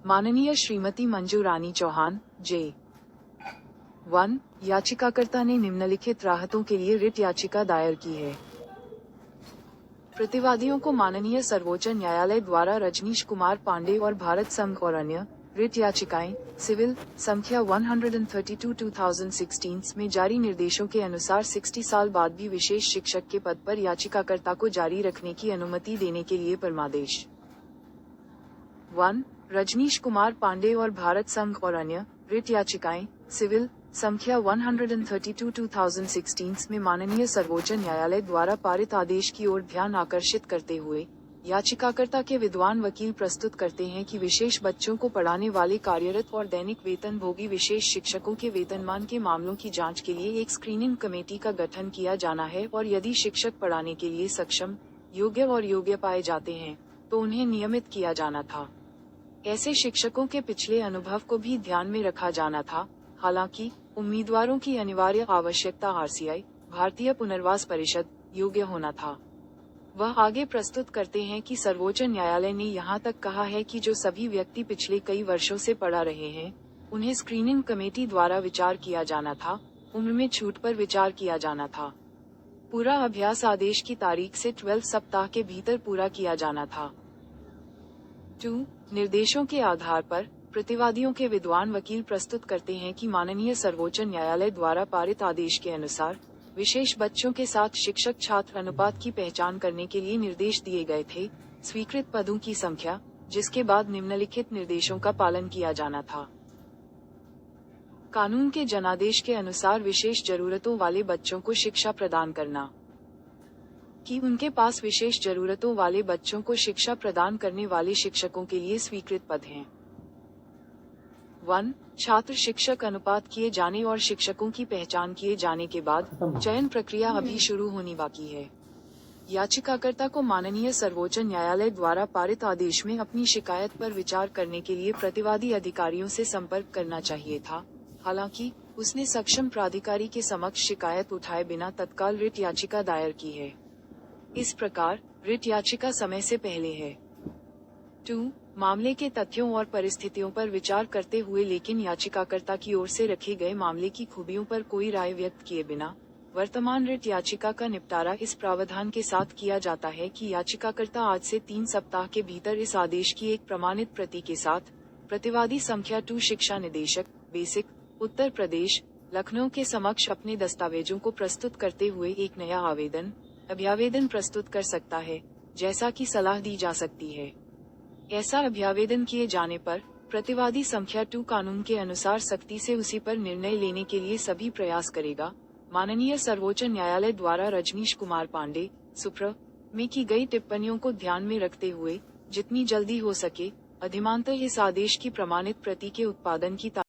माननीय श्रीमती मंजू रानी चौहान जे 1 याचिकाकर्ता ने निम्नलिखित राहतों के लिए रिट याचिका दायर की है। प्रतिवादियों को माननीय सर्वोच्च न्यायालय द्वारा रजनीश कुमार पांडे और भारत संघ और अन्य रिट याचिकाएं सिविल संख्या 132/2016 में जारी निर्देशों के अनुसार 60 साल बाद भी विशेष शिक्षक के पद पर याचिकाकर्ता को जारी रखने की अनुमति देने के लिए परमादेश 1 रजनीश कुमार पांडे और भारत संघ और अन्य रिट याचिकाएं सिविल संख्या 132/2016 में माननीय सर्वोच्च न्यायालय द्वारा पारित आदेश की ओर ध्यान आकर्षित करते हुए याचिकाकर्ता के विद्वान वकील प्रस्तुत करते हैं कि विशेष बच्चों को पढ़ाने वाले कार्यरत और दैनिक वेतन भोगी विशेष शिक्षकों के वेतनमान के मामलों की जांच के लिए एक स्क्रीनिंग कमेटी का गठन किया जाना है और यदि शिक्षक पढ़ाने के लिए सक्षम, योग्य पाए जाते हैं तो उन्हें नियमित किया जाना था। ऐसे शिक्षकों के पिछले अनुभव को भी ध्यान में रखा जाना था। हालांकि उम्मीदवारों की अनिवार्य आवश्यकता आरसीआई भारतीय पुनर्वास परिषद योग्य होना था। वह आगे प्रस्तुत करते हैं कि सर्वोच्च न्यायालय ने यहां तक कहा है कि जो सभी व्यक्ति पिछले कई वर्षों से पढ़ा रहे हैं उन्हें स्क्रीनिंग कमेटी द्वारा विचार किया जाना था, उम्र में छूट पर विचार किया जाना था। पूरा अभ्यास आदेश की तारीख से 12 सप्ताह के भीतर पूरा किया जाना था। 2 निर्देशों के आधार पर प्रतिवादियों के विद्वान वकील प्रस्तुत करते हैं कि माननीय सर्वोच्च न्यायालय द्वारा पारित आदेश के अनुसार विशेष बच्चों के साथ शिक्षक छात्र अनुपात की पहचान करने के लिए निर्देश दिए गए थे। स्वीकृत पदों की संख्या, जिसके बाद निम्नलिखित निर्देशों का पालन किया जाना था। कानून के जनादेश के अनुसार विशेष जरूरतों वाले बच्चों को शिक्षा प्रदान करना कि उनके पास विशेष जरूरतों वाले बच्चों को शिक्षा प्रदान करने वाले शिक्षकों के लिए स्वीकृत पद हैं। 1 छात्र शिक्षक अनुपात किए जाने और शिक्षकों की पहचान किए जाने के बाद चयन प्रक्रिया अभी शुरू होनी बाकी है। याचिकाकर्ता को माननीय सर्वोच्च न्यायालय द्वारा पारित आदेश में अपनी शिकायत पर विचार करने के लिए प्रतिवादी अधिकारियों से संपर्क करना चाहिए था। हालांकि उसने सक्षम प्राधिकारी के समक्ष शिकायत उठाए बिना तत्काल रिट याचिका दायर की है। इस प्रकार रिट याचिका समय से पहले है। 2 मामले के तथ्यों और परिस्थितियों पर विचार करते हुए लेकिन याचिकाकर्ता की ओर से रखे गए मामले की खूबियों पर कोई राय व्यक्त किए बिना वर्तमान रिट याचिका का निपटारा इस प्रावधान के साथ किया जाता है कि याचिकाकर्ता आज से 3 सप्ताह के भीतर इस आदेश की एक प्रमाणित प्रति के साथ प्रतिवादी संख्या 2 शिक्षा निदेशक बेसिक उत्तर प्रदेश लखनऊ के समक्ष अपने दस्तावेजों को प्रस्तुत करते हुए एक नया अभ्यावेदन प्रस्तुत कर सकता है, जैसा कि सलाह दी जा सकती है। ऐसा अभ्यावेदन किए जाने पर प्रतिवादी संख्या 2 कानून के अनुसार सख्ती से उसी पर निर्णय लेने के लिए सभी प्रयास करेगा। माननीय सर्वोच्च न्यायालय द्वारा रजनीश कुमार पांडे सुप्र में की गई टिप्पणियों को ध्यान में रखते हुए जितनी जल्दी हो सके अधिमानतः इस आदेश की प्रमाणित प्रति के उत्पादन की